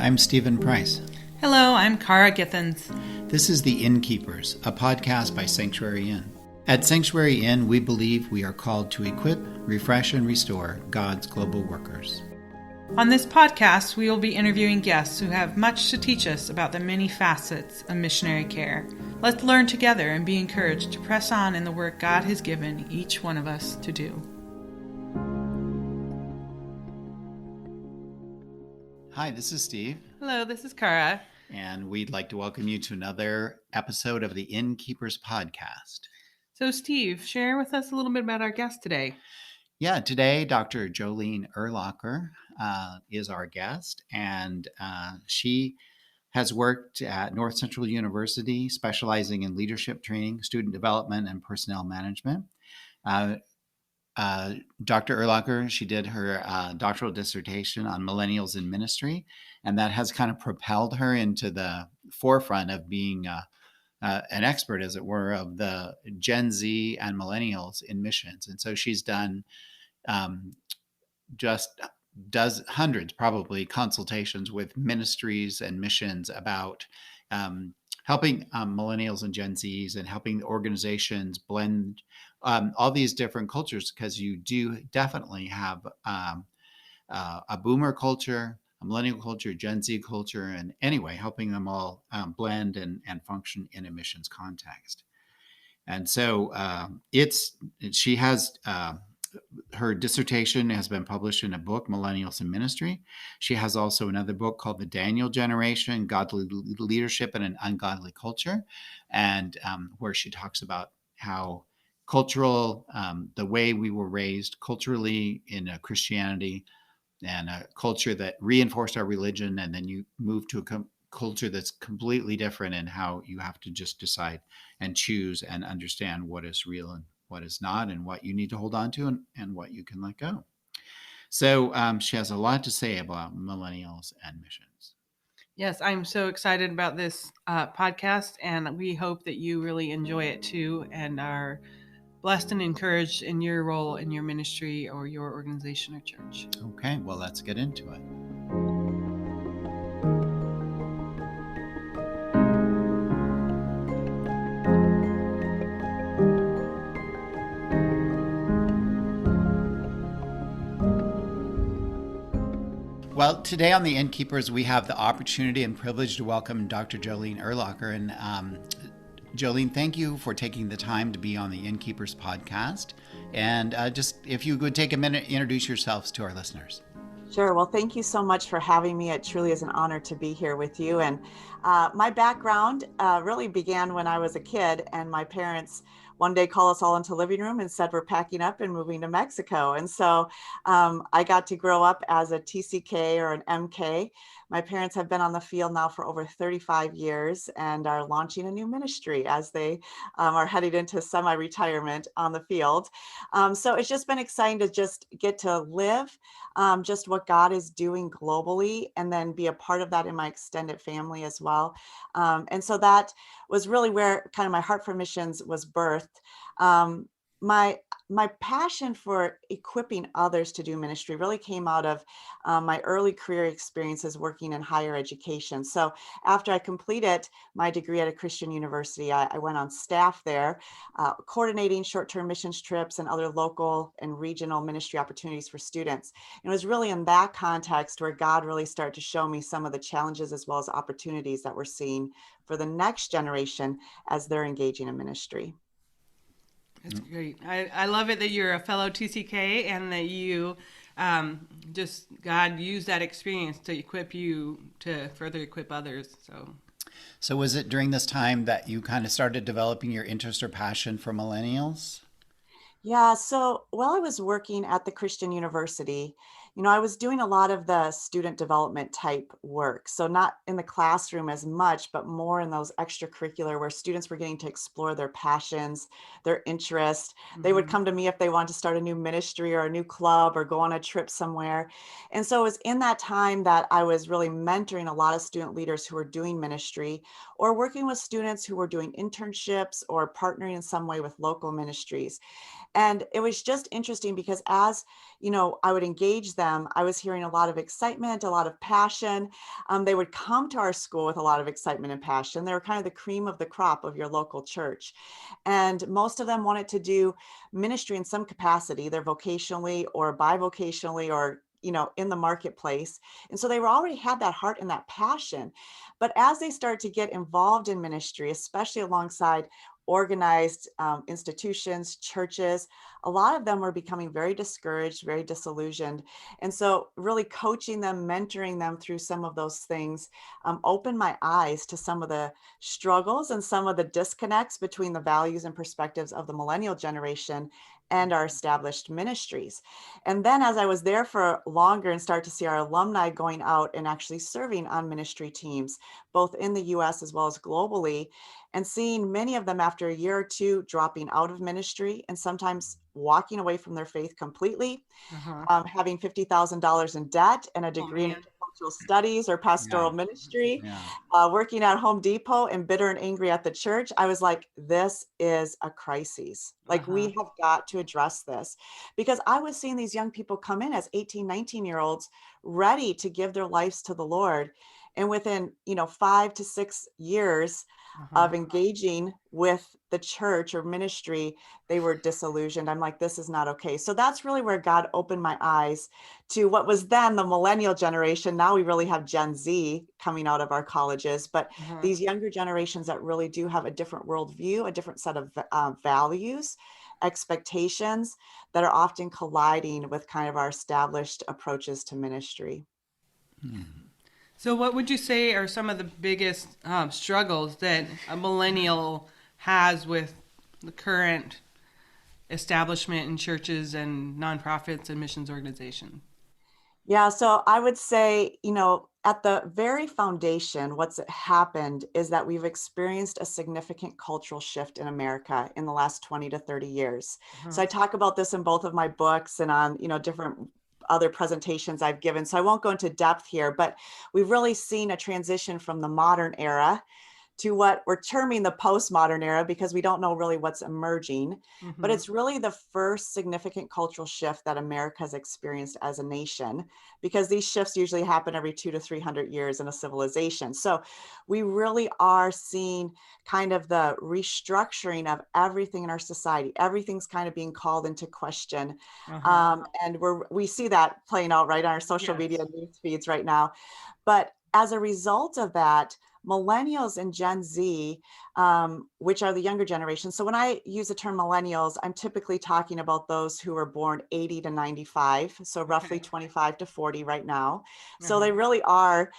I'm Stephen Price. Hello, I'm Cara Githens. This is The Innkeepers, a podcast by Sanctuary Inn. At Sanctuary Inn, we believe we are called to equip, refresh, and restore God's global workers. On this podcast, we will be interviewing guests who have much to teach us about the many facets of missionary care. Let's learn together and be encouraged to press on in the work God has given each one of us to do. Hi, this is Steve. Hello, this is Cara. And we'd like to welcome you to another episode of the Innkeepers podcast. So, Steve, share with us a little bit about our guest today. Yeah, today, Dr. Jolene Erlacher is our guest, and she has worked at North Central University, specializing in leadership training, student development, and personnel management. Dr. Erlacher, she did her doctoral dissertation on Millennials and Ministry, and that has kind of propelled her into the forefront of being an expert, as it were, of the Gen Z and Millennials in missions. And so she's done does hundreds, probably, consultations with ministries and missions about helping millennials and Gen Zs and helping organizations blend all these different cultures, because you do definitely have a boomer culture, a millennial culture, Gen Z culture, and anyway, helping them all blend and function in a missions context. And so she has her dissertation has been published in a book, Millennials and Ministry. She has also another book called The Daniel Generation, Godly Leadership in an Ungodly Culture, and where she talks about how cultural, the way we were raised culturally in Christianity, and a culture that reinforced our religion, and then you move to a culture that's completely different, and how you have to just decide and choose and understand what is real and what is not, and what you need to hold on to and what you can let go. So she has a lot to say about millennials and missions. Yes, I'm so excited about this podcast, and we hope that you really enjoy it too and are blessed and encouraged in your role in your ministry or your organization or church. Okay, well, let's get into it. Well, today on the Innkeepers, we have the opportunity and privilege to welcome Dr. Jolene Erlacher. And Jolene, thank you for taking the time to be on the Innkeepers podcast. And just if you would take a minute, introduce yourselves to our listeners. Sure. Well, thank you so much for having me. It truly is an honor to be here with you. And my background really began when I was a kid, and my parents one day called us all into the living room and said, we're packing up and moving to Mexico. And so I got to grow up as a TCK or an MK. My parents have been on the field now for over 35 years and are launching a new ministry as they are headed into semi-retirement on the field. So it's just been exciting to just get to live just what God is doing globally, and then be a part of that in my extended family as well. And so that was really where kind of my heart for missions was birthed. My passion for equipping others to do ministry really came out of my early career experiences working in higher education. So after I completed my degree at a Christian university, I went on staff there, coordinating short-term missions trips and other local and regional ministry opportunities for students. And it was really in that context where God really started to show me some of the challenges as well as opportunities that we're seeing for the next generation as they're engaging in ministry. That's great. I love it that you're a fellow TCK and that you God used that experience to equip you to further equip others. So was it during this time that you kind of started developing your interest or passion for millennials? Yeah, so while I was working at the Christian university, I was doing a lot of the student development type work. So not in the classroom as much, but more in those extracurricular where students were getting to explore their passions, their interests. They would come to me if they wanted to start a new ministry or a new club or go on a trip somewhere. And so it was in that time that I was really mentoring a lot of student leaders who were doing ministry or working with students who were doing internships or partnering in some way with local ministries. And it was just interesting because as, I would engage them, I was hearing a lot of excitement, a lot of passion. They would come to our school with a lot of excitement and passion. They were kind of the cream of the crop of your local church. And most of them wanted to do ministry in some capacity, either vocationally or bivocationally or in the marketplace. And so they were already had that heart and that passion. But as they start to get involved in ministry, especially alongside organized institutions, churches, a lot of them were becoming very discouraged, very disillusioned. And so really coaching them, mentoring them through some of those things opened my eyes to some of the struggles and some of the disconnects between the values and perspectives of the millennial generation and our established ministries. And then as I was there for longer and start to see our alumni going out and actually serving on ministry teams, both in the US as well as globally, and seeing many of them after a year or two dropping out of ministry and sometimes walking away from their faith completely, having $50,000 in debt and a degree in intercultural studies or pastoral ministry, working at Home Depot and bitter and angry at the church. I was like, this is a crisis. Like we have got to address this, because I was seeing these young people come in as 18, 19-year-olds ready to give their lives to the Lord. And within, 5 to 6 years of engaging with the church or ministry, they were disillusioned. I'm like, this is not okay. So that's really where God opened my eyes to what was then the millennial generation. Now we really have Gen Z coming out of our colleges, but these younger generations that really do have a different worldview, a different set of values, expectations that are often colliding with kind of our established approaches to ministry. So what would you say are some of the biggest struggles that a millennial has with the current establishment in churches and nonprofits and missions organizations? Yeah, so I would say, at the very foundation, what's happened is that we've experienced a significant cultural shift in America in the last 20 to 30 years. So I talk about this in both of my books and on, different other presentations I've given. So I won't go into depth here, but we've really seen a transition from the modern era to what we're terming the postmodern era, because we don't know really what's emerging. But it's really the first significant cultural shift that America has experienced as a nation, because these shifts usually happen every 200 to 300 years in a civilization. So we really are seeing kind of the restructuring of everything in our society. Everything's kind of being called into question. And we see that playing out right on our social media news feeds right now. But as a result of that, millennials and Gen Z, which are the younger generation. So when I use the term millennials, I'm typically talking about those who were born 80 to 95. So roughly 25 to 40 right now. So they really are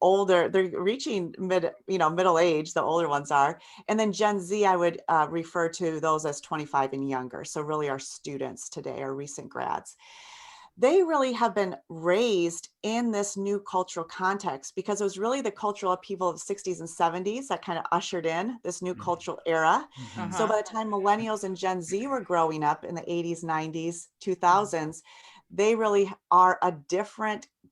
older. They're reaching middle age, the older ones are. And then Gen Z, I would refer to those as 25 and younger. So really our students today, our recent grads. They really have been raised in this new cultural context, because it was really the cultural upheaval of the 60s and 70s that kind of ushered in this new cultural era. So by the time millennials and Gen Z were growing up in the 80s, 90s, 2000s, they really are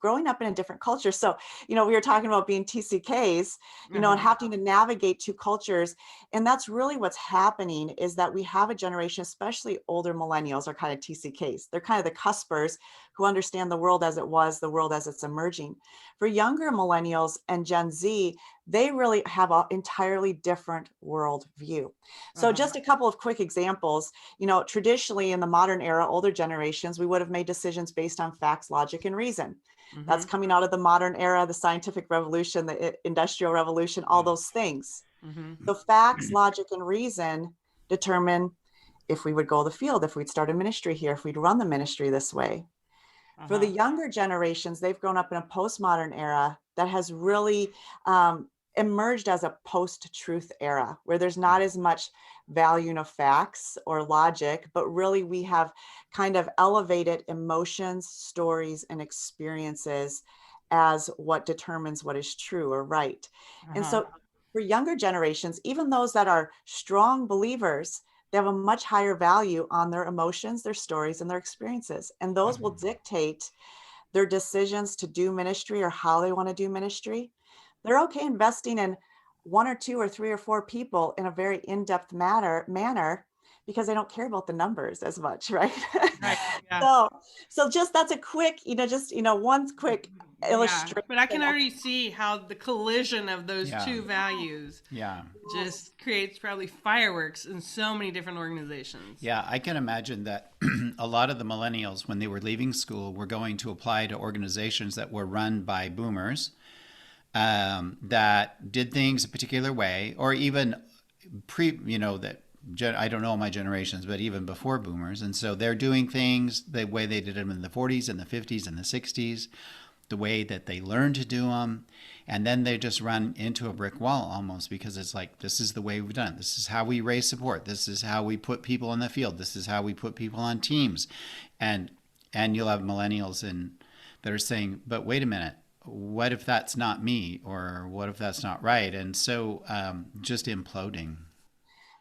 growing up in a different culture. So, we were talking about being TCKs, and having to navigate two cultures. And that's really what's happening, is that we have a generation, especially older millennials are kind of TCKs. They're kind of the cuspers who understand the world as it was, the world as it's emerging. For younger millennials and Gen Z, they really have an entirely different world view. So just a couple of quick examples. Traditionally in the modern era, older generations, we would have made decisions based on facts, logic, and reason. That's coming out of the modern era, the scientific revolution, the industrial revolution, all those things. So facts, logic, and reason determine if we would go to the field, if we'd start a ministry here, if we'd run the ministry this way. For the younger generations, they've grown up in a postmodern era that has really emerged as a post-truth era, where there's not as much value in facts or logic, but really we have kind of elevated emotions, stories, and experiences as what determines what is true or right. And so for younger generations, even those that are strong believers, they have a much higher value on their emotions, their stories, and their experiences. And those will dictate their decisions to do ministry or how they want to do ministry. They're okay investing in 1 or 2 or 3 or 4 people in a very in-depth manner, because they don't care about the numbers as much, right? Right. Yeah. so so just that's a quick, just one quick Yeah. illustration But I can of already see how the collision of those Yeah. two values Yeah. yes. just creates probably fireworks in so many different organizations. Yeah, I can imagine that a lot of the millennials, when they were leaving school, were going to apply to organizations that were run by boomers, that did things a particular way, or even that I don't know my generations, but even before boomers. And so they're doing things the way they did them in the 40s and the 50s and the 60s, the way that they learned to do them. And then they just run into a brick wall almost, because it's like, this is the way we've done it. This is how we raise support. This is how we put people in the field. This is how we put people on teams. And you'll have millennials that are saying, but wait a minute, what if that's not me? Or what if that's not right? And so just imploding.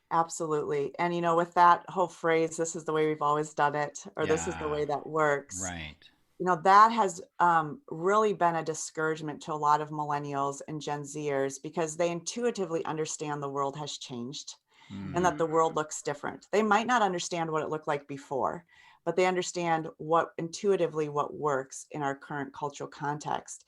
Absolutely. And with that whole phrase, this is the way we've always done it, or this is the Yeah, way that works, right. that has really been a discouragement to a lot of millennials and Gen Zers, because they intuitively understand the world has changed and that Mm. the world looks different. They might not understand what it looked like before, but they understand what intuitively what works in our current cultural context.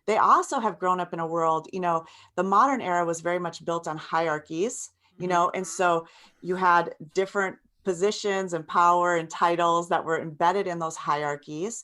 They also have grown up in a world, the modern era was very much built on hierarchies, Mhm. and so you had different positions and power and titles that were embedded in those hierarchies.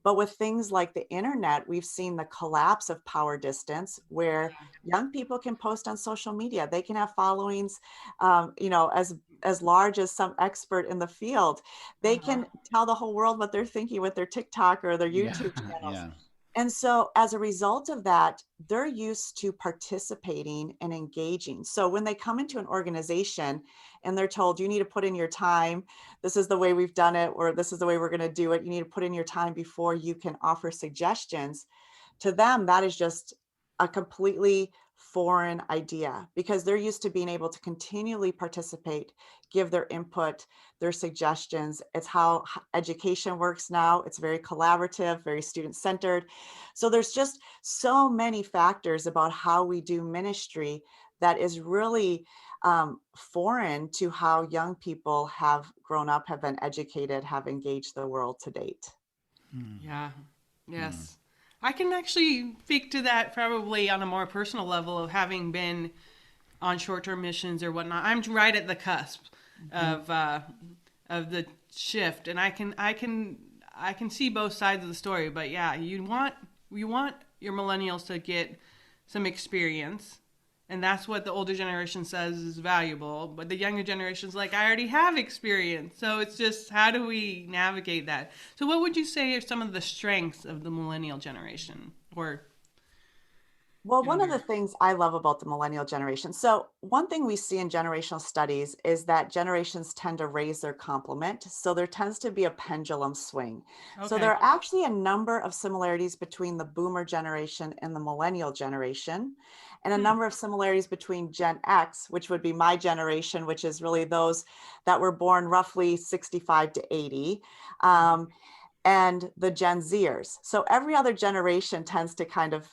But with things like the internet, we've seen the collapse of power distance, where young people can post on social media. They can have followings, as large as some expert in the field. They Uh-huh. can tell the whole world what they're thinking with their TikTok or their Yeah, YouTube channels. yeah. And so as a result of that, they're used to participating and engaging. So when they come into an organization and they're told, you need to put in your time, this is the way we've done it, or this is the way we're going to do it, you need to put in your time before you can offer suggestions. To them, that is just a completely foreign idea, because they're used to being able to continually participate, give their input, their suggestions. It's how education works now. It's very collaborative, very student centered. So there's just so many factors about how we do ministry that is really foreign to how young people have grown up, have been educated, have engaged the world to date. Mm. Yeah. Mm. Yes. I can actually speak to that probably on a more personal level of having been on short-term missions or whatnot. I'm right at the cusp Mhm. of the shift, and I can see both sides of the story. But yeah, you want your millennials to get some experience, and that's what the older generation says is valuable. But the younger generation's like, I already have experience. So it's just, how do we navigate that? So what would you say are some of the strengths of the millennial generation or Well, one of younger? the things I love about the millennial generation. So, one thing we see in generational studies is that generations tend to raise their complement. So, there tends to be a pendulum swing. So, there Okay. are actually a number of similarities between the boomer generation and the millennial generation, and a Hmm. number of similarities between Gen X, which would be my generation, which is really those that were born roughly 65 to 80. Um, and the Gen Zers. So every other generation tends to kind of,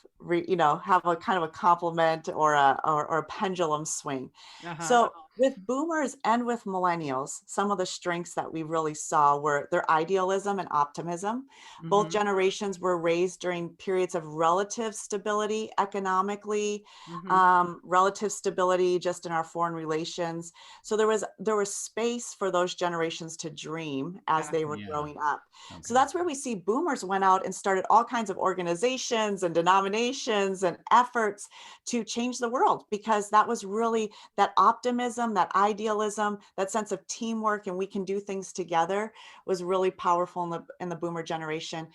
have a kind of a complement or a pendulum swing. Uh-huh. So with boomers and with millennials, some of the strengths that we really saw were their idealism and optimism. Both Mhm. generations were raised during periods of relative stability economically, Mhm. relative stability just in our foreign relations. So there was space for those generations to dream as Yeah. they were Yeah. growing up. So Okay. that's where we see boomers went out and started all kinds of organizations and denominations and efforts to change the world, because that was really that optimism, that idealism, that sense of teamwork, and we can do things together was really powerful in the boomer generation.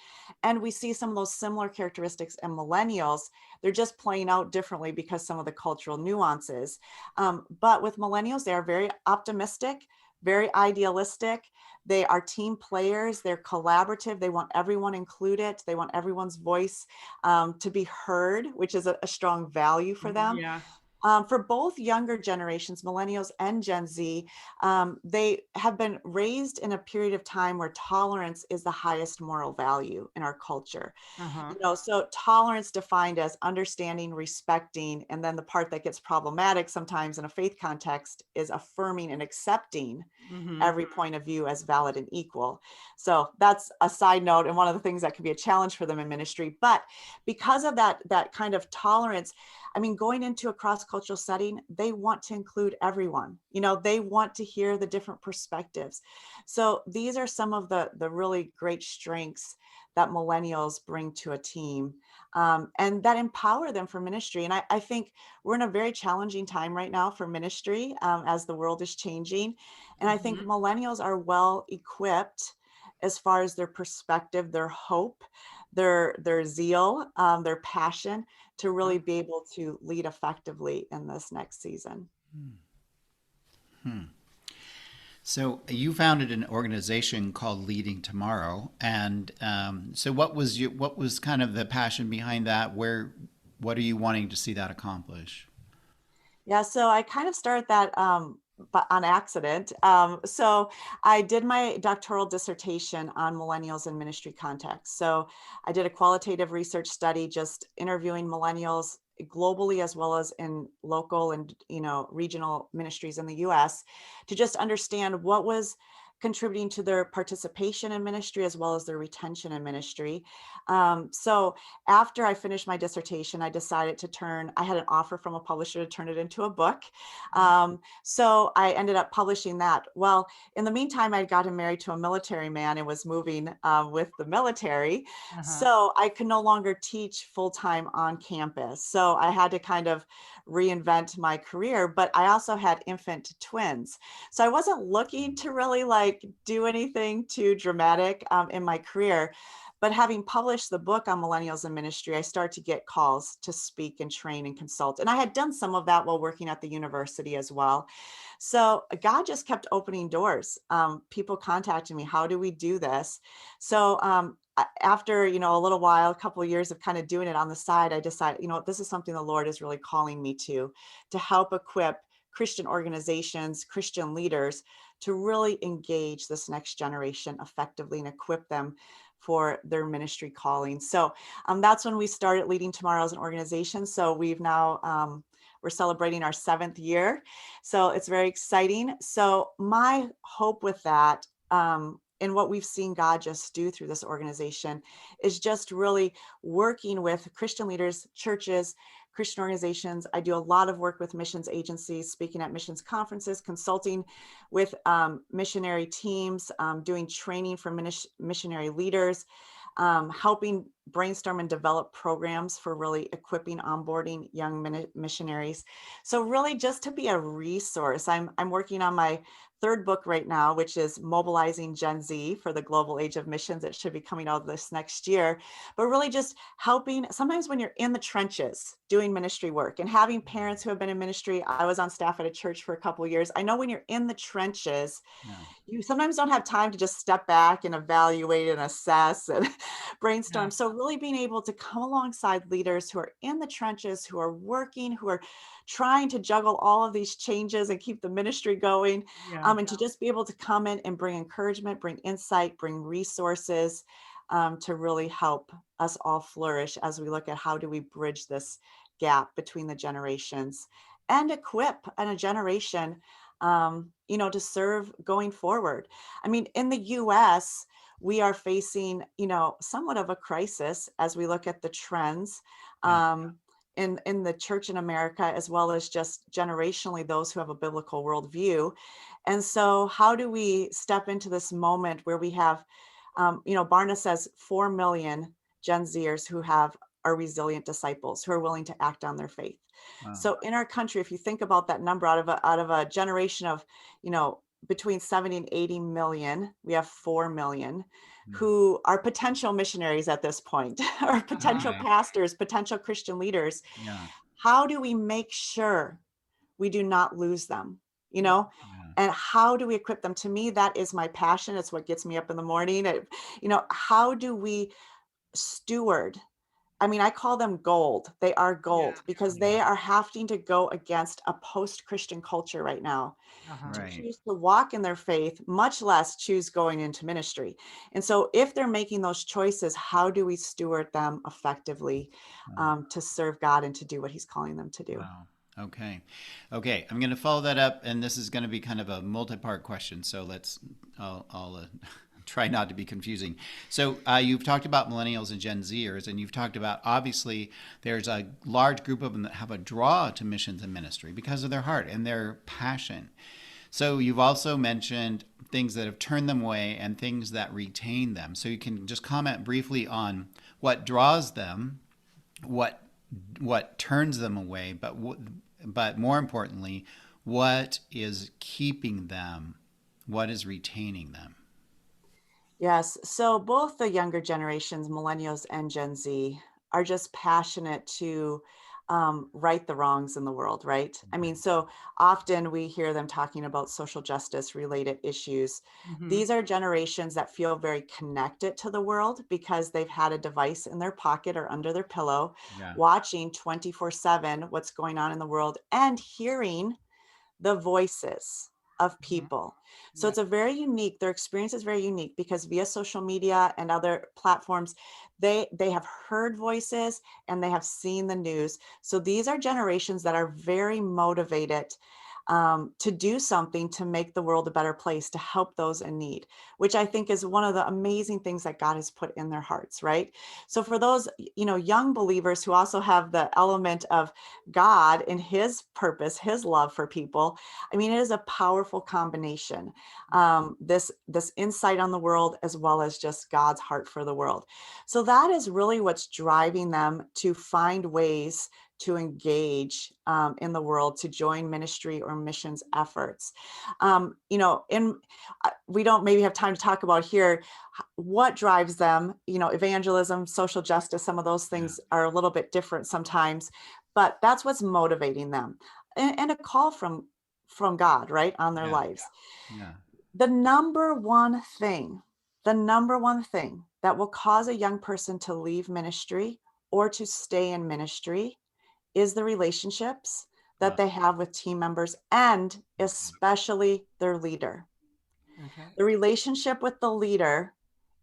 And we see some of those similar characteristics in millennials. They're just playing out differently because some of the cultural nuances. But with millennials, they are very optimistic, very idealistic. They are team players. They're collaborative. They want everyone included. They want everyone's voice to be heard, which is a strong value for them. Yeah. For both younger generations, millennials and Gen Z, they have been raised in a period of time where tolerance is the highest moral value in our culture. Uh-huh. So tolerance defined as understanding, respecting, and then the part that gets problematic sometimes in a faith context is affirming and accepting Mm-hmm. every point of view as valid and equal. So that's a side note, and one of the things that could be a challenge for them in ministry. But because of that kind of tolerance, I mean, going into a cross-cultural setting, they want to include everyone. They want to hear the different perspectives. So these are some of the really great strengths that millennials bring to a team, and that empower them for ministry. And I think we're in a very challenging time right now for ministry, as the world is changing. And I think Mm-hmm. millennials are well equipped as far as their perspective, their hope, their zeal, their passion to really be able to lead effectively in this next season. So you founded an organization called Leading Tomorrow, and so what was kind of the passion behind that? What are you wanting to see that accomplish? Yeah, so I kind of started that but on accident. So I did my doctoral dissertation on millennials and ministry context. So I did a qualitative research study, just interviewing millennials globally as well as in local and regional ministries in the U.S. to just understand what was contributing to their participation in ministry as well as their retention in ministry. So after I finished my dissertation, I decided I had an offer from a publisher to turn it into a book. So I ended up publishing that. Well, in the meantime, I'd gotten married to a military man and was moving with the military. Uh-huh. So I could no longer teach full time on campus. So I had to kind of reinvent my career, but I also had infant twins. So I wasn't looking to really do anything too dramatic in my career. But having published the book on millennials and ministry, I started to get calls to speak and train and consult. And I had done some of that while working at the university as well. So God just kept opening doors. People contacted me, how do we do this? So after, a little while, a couple of years of kind of doing it on the side, I decided, this is something the Lord is really calling me to help equip Christian organizations, Christian leaders to really engage this next generation effectively and equip them for their ministry calling. So that's when we started Leading Tomorrow as an organization. So we've now, we're celebrating our 7th year. So it's very exciting. So my hope with that, and what we've seen God just do through this organization is just really working with Christian leaders, churches, Christian organizations. I do a lot of work with missions agencies, speaking at missions conferences, consulting with missionary teams, doing training for missionary leaders, helping brainstorm and develop programs for really equipping, onboarding young missionaries. So really just to be a resource. I'm working on my 3rd book right now, which is Mobilizing Gen Z for the Global Age of Missions. It should be coming out this next year, but really just helping. Sometimes when you're in the trenches doing ministry work and having parents who have been in ministry, I was on staff at a church for a couple of years. I know when you're in the trenches, Yeah. you sometimes don't have time to just step back and evaluate and assess and Yeah. brainstorm. So really being able to come alongside leaders who are in the trenches, who are working, who are trying to juggle all of these changes and keep the ministry going, Yeah. and to just be able to come in and bring encouragement, bring insight, bring resources, to really help us all flourish as we look at how do we bridge this gap between the generations and equip a generation, to serve going forward. I mean, in the US, we are facing, somewhat of a crisis as we look at the trends, Yeah. in the church in America, as well as just generationally, those who have a biblical worldview. And so how do we step into this moment where we have, Barna says 4 million Gen Zers who are resilient disciples, who are willing to act on their faith. Wow. So in our country, if you think about that number out of a generation of, between 70 and 80 million, we have 4 million Mm. who are potential missionaries at this point, or potential Okay. pastors, potential Christian leaders. Yeah. How do we make sure we do not lose them? You know, Yeah. and how do we equip them? To me, that is my passion. It's what gets me up in the morning. How do we steward I mean, I call them gold. They are gold because Yeah. they are having to go against a post-Christian culture right now to Right. choose to walk in their faith, much less choose going into ministry. And so if they're making those choices, how do we steward them effectively to serve God and to do what he's calling them to do? Wow. Okay. Okay. I'm going to follow that up, and this is going to be kind of a multi-part question. So I'll try not to be confusing. So you've talked about millennials and Gen Zers, and you've talked about obviously there's a large group of them that have a draw to missions and ministry because of their heart and their passion. So you've also mentioned things that have turned them away and things that retain them. So you can just comment briefly on what draws them, what turns them away, but more importantly, what is keeping them, what is retaining them. Yes. So both the younger generations, millennials and Gen Z, are just passionate to right the wrongs in the world, right? I mean, so often we hear them talking about social justice related issues. Mm-hmm. These are generations that feel very connected to the world because they've had a device in their pocket or under their pillow, Yeah. watching 24/7 what's going on in the world and hearing the voices of people. So Yeah. it's a very unique, their experience is very unique because via social media and other platforms, they have heard voices and they have seen the news. So these are generations that are very motivated to do something to make the world a better place, to help those in need, which I think is one of the amazing things that God has put in their hearts, right? So for those, young believers who also have the element of God and his purpose, his love for people, I mean, it is a powerful combination. This insight on the world as well as just God's heart for the world. So that is really what's driving them to find ways to engage in the world, to join ministry or missions efforts. We don't maybe have time to talk about here what drives them. Evangelism, social justice, some of those Yeah. things are a little bit different sometimes, but that's what's motivating them, and a call from God, right, on their Yeah. lives. Yeah. The number one thing, that will cause a young person to leave ministry or to stay in ministry is the relationships that Uh, they have with team members and especially their leader. Okay. The relationship with the leader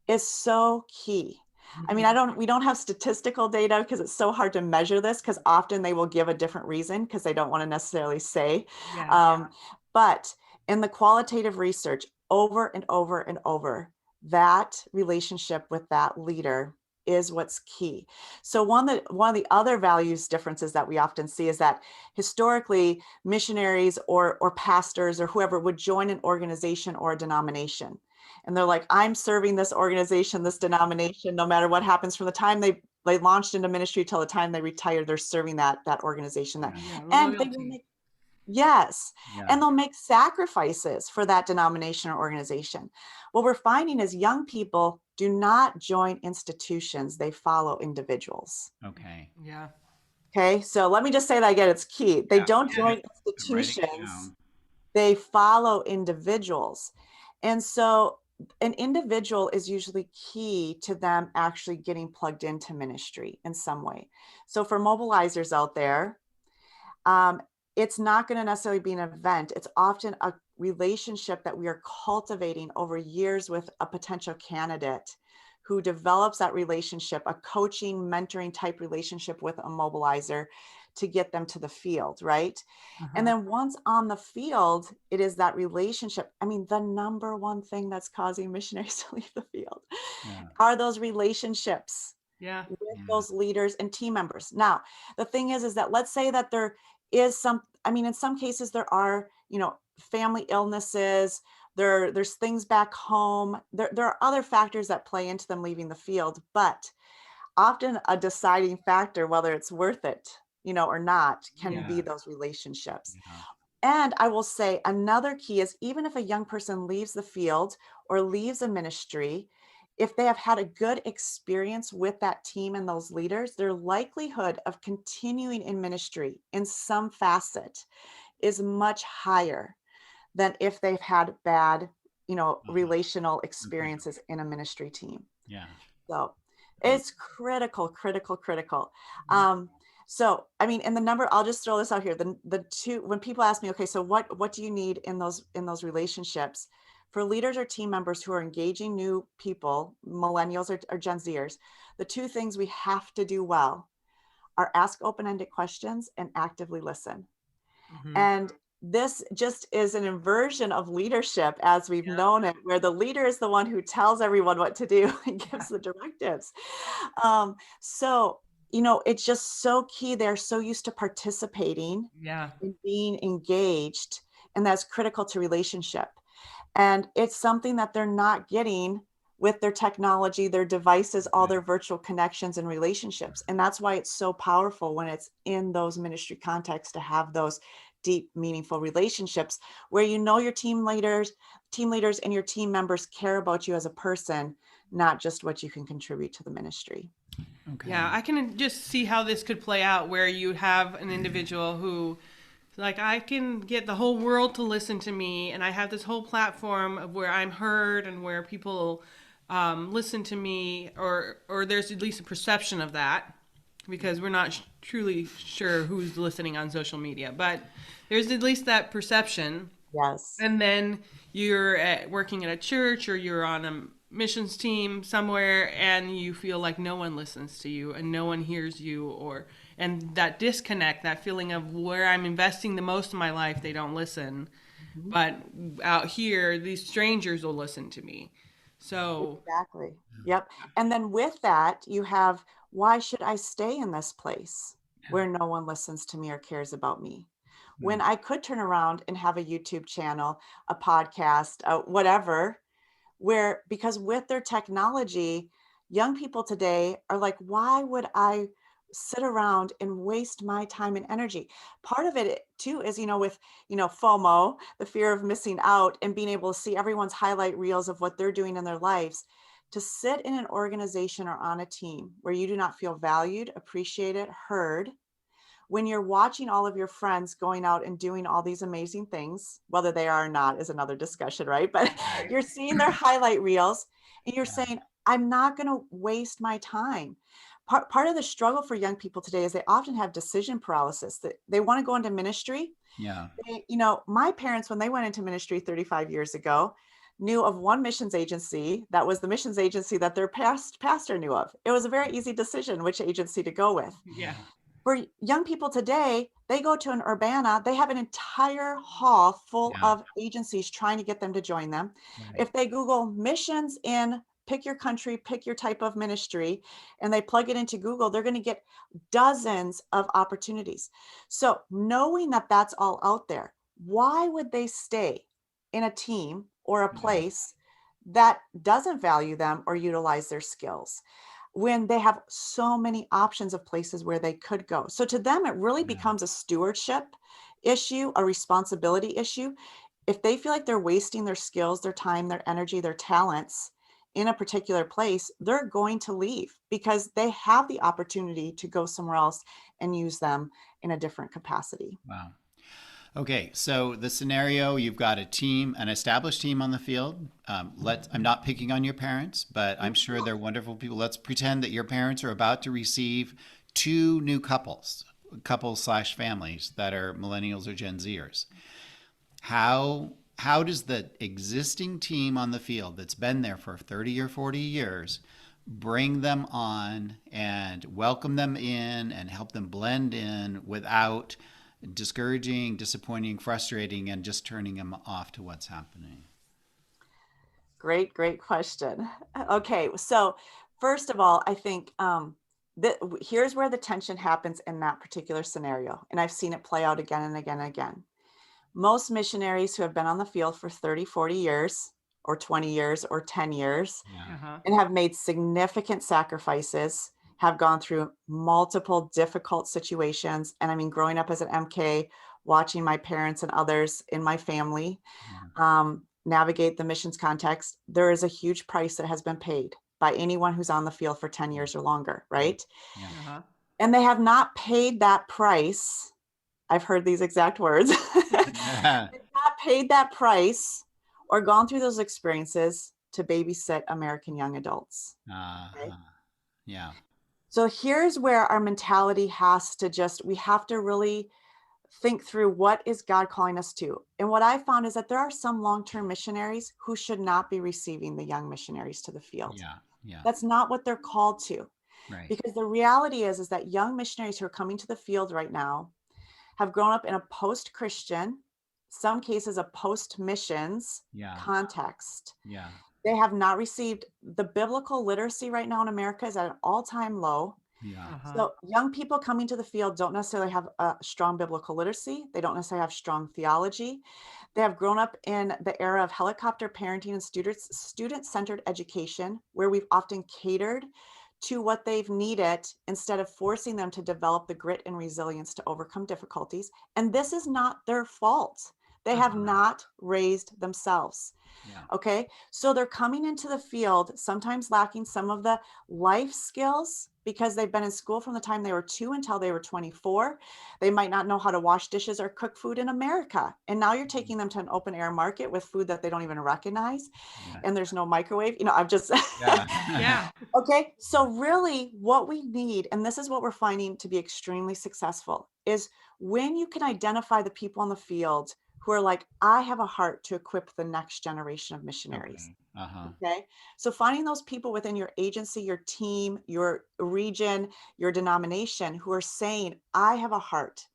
is so key. I mean, Mm-hmm. we don't have statistical data because it's so hard to measure this because often they will give a different reason because they don't want to necessarily say. Yeah. But in the qualitative research, over and over and over, that relationship with that leader is what's key. So one of the other values differences that we often see is that historically missionaries or pastors or whoever would join an organization or a denomination. And they're like, I'm serving this organization, this denomination, no matter what happens from the time they launched into ministry till the time they retired, they're serving that organization. Yeah. Yeah. And they will Loyalty. make, yes, Yeah. and they'll make sacrifices for that denomination or organization. What we're finding is young people do not join institutions, they follow individuals. Okay. Yeah. Okay, so let me just say that again, it's key. They Yeah. don't Yeah. join I'm writing it institutions, down. they follow individuals. And so an individual is usually key to them actually getting plugged into ministry in some way. So for mobilizers out there, um, it's not going to necessarily be an event. It's often a relationship that we are cultivating over years with a potential candidate who develops that relationship, a coaching, mentoring type relationship with a mobilizer to get them to the field, right? And Uh-huh. then once on the field, it is that relationship. I mean, the number one thing that's causing missionaries to leave the field Yeah. are those relationships Yeah. with Yeah. those leaders and team members. Now, the thing is that let's say that there is I mean, in some cases there are, family illnesses, there's things back home. There are other factors that play into them leaving the field, but often a deciding factor, whether it's worth it, or not, can Yeah. be Yeah. those relationships. Yeah. And I will say another key is even if a young person leaves the field or leaves a ministry, if they have had a good experience with that team and those leaders, their likelihood of continuing in ministry in some facet is much higher than if they've had bad, Uh-huh. relational Okay. experiences in a ministry team. Yeah. So It's critical, critical, critical. So, I mean, and the number, I'll just throw this out here. The two, when people ask me, okay, so what do you need in those relationships for leaders or team members who are engaging new people, millennials or Gen Zers, the two things we have to do well are ask open-ended questions and actively listen. And this just is an inversion of leadership as we've known it, where the leader is the one who tells everyone what to do and gives the directives. So, it's just so key. They're so used to participating and being engaged, and that's critical to relationship. And it's something that they're not getting with their technology, their devices, all their virtual connections and relationships. And that's why it's so powerful when it's in those ministry contexts to have those deep, meaningful relationships where your team leaders and your team members care about you as a person, not just what you can contribute to the ministry. Okay. Yeah, I can just see how this could play out where you have an individual who, like, I can get the whole world to listen to me, and I have this whole platform of where I'm heard and where people listen to me, or there's at least a perception of that, because we're not truly sure who's listening on social media, but there's at least that perception. Yes. And then you're working at a church, or you're on a missions team somewhere, and you feel like no one listens to you and no one hears you, and that disconnect, that feeling of where I'm investing the most of my life, they don't listen. But out here, these strangers will listen to me. So exactly. Yep. And then with that, you have, why should I stay in this place where no one listens to me or cares about me? When I could turn around and have a YouTube channel, a podcast, whatever, because with their technology, young people today are like, why would I sit around and waste my time and energy? Part of it too is, with, FOMO, the fear of missing out, and being able to see everyone's highlight reels of what they're doing in their lives. To sit in an organization or on a team where you do not feel valued, appreciated, heard, when you're watching all of your friends going out and doing all these amazing things, whether they are or not is another discussion, right? But you're seeing their highlight reels and you're saying, I'm not going to waste my time. Part of the struggle for young people today is they often have decision paralysis, that they want to go into ministry. Yeah. My parents, when they went into ministry 35 years ago, knew of one missions agency that was the missions agency that their pastor knew of. It was a very easy decision which agency to go with. Yeah. For young people today, they go to an Urbana, they have an entire hall full of agencies trying to get them to join them. Right. If they Google missions in pick your country, pick your type of ministry, and they plug it into Google, they're going to get dozens of opportunities. So knowing that that's all out there, why would they stay in a team or a place that doesn't value them or utilize their skills, when they have so many options of places where they could go? So to them, it really becomes a stewardship issue, a responsibility issue. If they feel like they're wasting their skills, their time, their energy, their talents in a particular place, they're going to leave because they have the opportunity to go somewhere else and use them in a different capacity. Wow. Okay, so the scenario, you've got a team, an established team on the field. I'm not picking on your parents, but I'm sure they're wonderful people. Let's pretend that your parents are about to receive two new couples/families that are millennials or Gen Zers. How does the existing team on the field that's been there for 30 or 40 years bring them on and welcome them in and help them blend in without discouraging, disappointing, frustrating, and just turning them off to what's happening? Great question. Okay, so first of all, I think here's where the tension happens in that particular scenario. And I've seen it play out again and again and again. Most missionaries who have been on the field for 30, 40 years or 20 years or 10 years and have made significant sacrifices, have gone through multiple difficult situations. And I mean, growing up as an MK, watching my parents and others in my family navigate the missions context, there is a huge price that has been paid by anyone who's on the field for 10 years or longer, right? And they have not paid that price. I've heard these exact words. They've not paid that price or gone through those experiences to babysit American young adults. Okay? Yeah. So here's where our mentality has to we have to really think through, what is God calling us to? And what I found is that there are some long-term missionaries who should not be receiving the young missionaries to the field. Yeah. Yeah. That's not what they're called to. Right. Because the reality is that young missionaries who are coming to the field right now have grown up in a post-Christian, some cases a post-missions Yeah. context. Yeah. They have not received the biblical literacy right now in America is at an all-time low. Yeah. Uh-huh. So young people coming to the field don't necessarily have a strong biblical literacy. They don't necessarily have strong theology. They have grown up in the era of helicopter parenting and student-centered education, where we've often catered to what they've needed instead of forcing them to develop the grit and resilience to overcome difficulties. And this is not their fault. They have Uh-huh. not raised themselves. Yeah. Okay. So they're coming into the field, sometimes lacking some of the life skills because they've been in school from the time they were 2 until they were 24. They might not know how to wash dishes or cook food in America. And now you're taking them to an open air market with food that they don't even recognize. Yeah. And there's no microwave. I'm just, Yeah. Yeah. okay. So really what we need, and this is what we're finding to be extremely successful, is when you can identify the people on the field who are like, I have a heart to equip the next generation of missionaries. Okay. Uh-huh. Okay. So finding those people within your agency, your team, your region, your denomination who are saying, I have a heart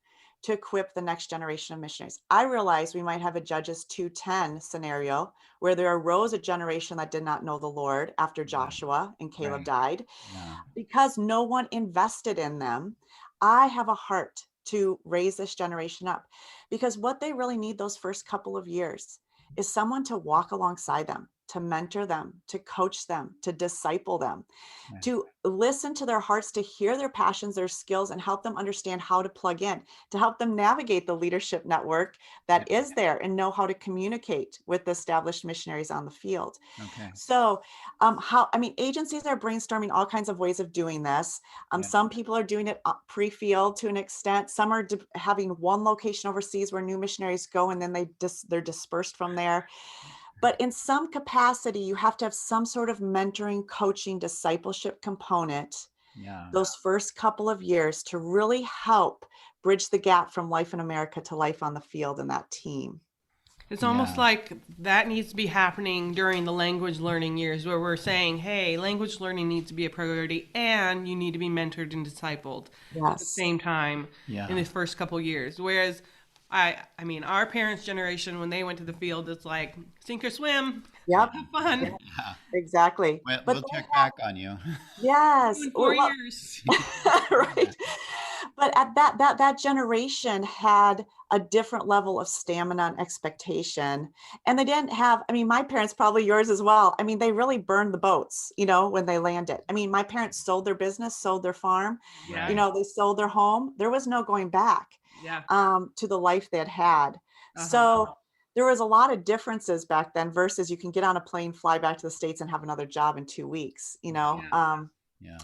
to equip the next generation of missionaries. I realize we might have a Judges 2:10 scenario where there arose a generation that did not know the Lord after Right. Joshua and Caleb Right. died Yeah. because no one invested in them. I have a heart to raise this generation up because what they really need those first couple of years is someone to walk alongside them, to mentor them, to coach them, to disciple them, Right. to listen to their hearts, to hear their passions, their skills, and help them understand how to plug in, to help them navigate the leadership network Yeah. that is there and know how to communicate with the established missionaries on the field. Okay. So, agencies are brainstorming all kinds of ways of doing this. Yeah. Some people are doing it pre-field to an extent. Some are having one location overseas where new missionaries go, and then they're dispersed from there. But in some capacity, you have to have some sort of mentoring, coaching, discipleship component Yeah. those first couple of years to really help bridge the gap from life in America to life on the field and that team. It's almost Yeah. like that needs to be happening during the language learning years where we're saying, hey, language learning needs to be a priority and you need to be mentored and discipled at the Yes. same time in Yeah. the first couple years. Whereas I mean, our parents' generation, when they went to the field, it's like sink or swim, Yep. have fun. Yep. Exactly. Well, But we'll check back on you. See yes. you in four Well, years. right. But at that generation had a different level of stamina and expectation. And they didn't have, my parents, probably yours as well. They really burned the boats, when they landed. My parents sold their business, sold their farm, Yeah, Right. they sold their home. There was no going back yeah, to the life they had had. uh-huh, So there was a lot of differences back then versus you can get on a plane, fly back to the States and have another job in 2 weeks. yeah. Yeah.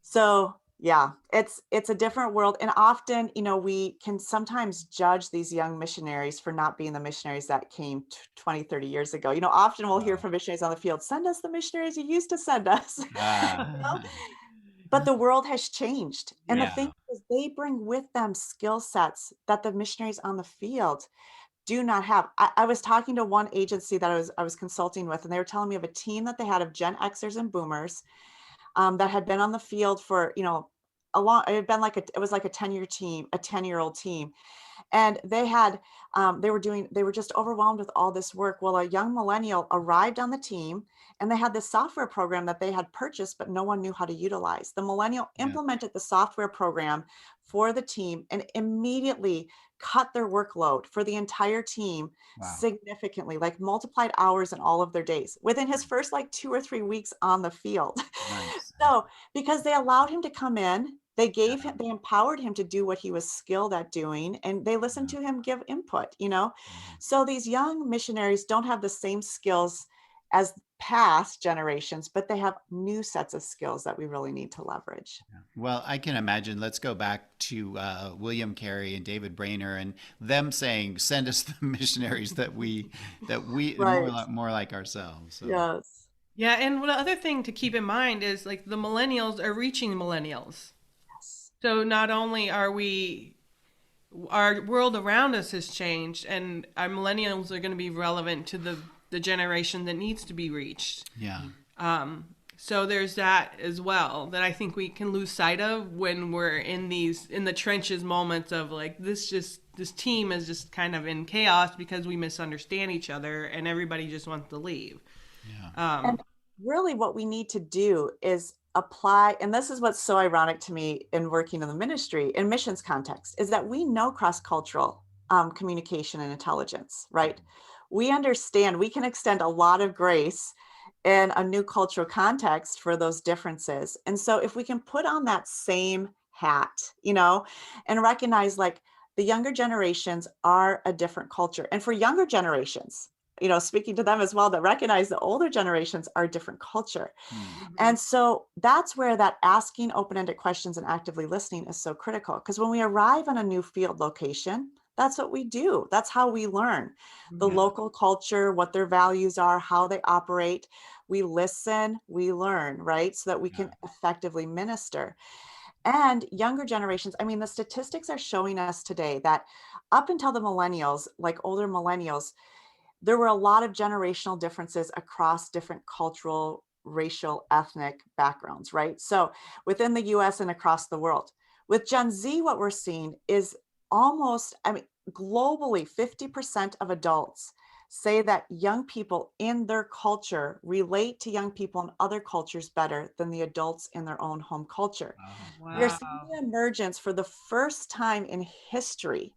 So yeah, it's a different world. And often, we can sometimes judge these young missionaries for not being the missionaries that came 20, 30 years ago. Often we'll hear Oh. from missionaries on the field, send us the missionaries you used to send us. Ah. But the world has changed. And the Yeah. thing Yeah. is, they bring with them skill sets that the missionaries on the field do not have. I was talking to one agency that I was consulting with, and they were telling me of a team that they had of Gen Xers and Boomers that had been on the field for, a long, it had been it was like a 10-year team, a 10-year-old team. And they were just overwhelmed with all this work. Well, a young millennial arrived on the team and they had this software program that they had purchased, but no one knew how to utilize. The millennial Yeah. implemented the software program for the team and immediately cut their workload for the entire team Wow. significantly, like multiplied hours in all of their days within his first 2 or 3 weeks on the field. Nice. So, because they allowed him to come in, Yeah. they empowered him to do what he was skilled at doing, and they listened Yeah. to him give input. Mhm. So these young missionaries don't have the same skills as past generations, but they have new sets of skills that we really need to leverage. Yeah. Well, I can imagine. Let's go back to William Carey and David Brainerd and them saying, "Send us the missionaries that we more Right. like ourselves." So Yes. Yeah, and the other thing to keep in mind is like the millennials are reaching millennials. Yes. So not only are we, our world around us has changed, and our millennials are going to be relevant to the generation that needs to be reached. Yeah. So there's that as well that I think we can lose sight of when we're in the trenches moments of like this team is just kind of in chaos because we misunderstand each other and everybody just wants to leave. Yeah. And really, what we need to do is apply, and this is what's so ironic to me in working in the ministry in missions context, is that we know cross-cultural communication and intelligence, right? We understand we can extend a lot of grace in a new cultural context for those differences. And so if we can put on that same hat, and recognize like the younger generations are a different culture. And for younger generations, speaking to them as well, that recognize the older generations are a different culture. And so that's where that asking open-ended questions and actively listening is so critical. Because when we arrive on a new field location, that's what we do. That's how we learn the Yeah. local culture, what their values are, how they operate. We listen, we learn, right? So that we Yeah. can effectively minister. And younger generations, I mean, the statistics are showing us today that up until the millennials, like older millennials, there were a lot of generational differences across different cultural, racial, ethnic backgrounds, right? So within the US and across the world. With Gen Z, what we're seeing is almost, I mean, globally, 50% of adults say that young people in their culture relate to young people in other cultures better than the adults in their own home culture. Wow. We are Yeah. seeing Wow. the emergence for the first time in history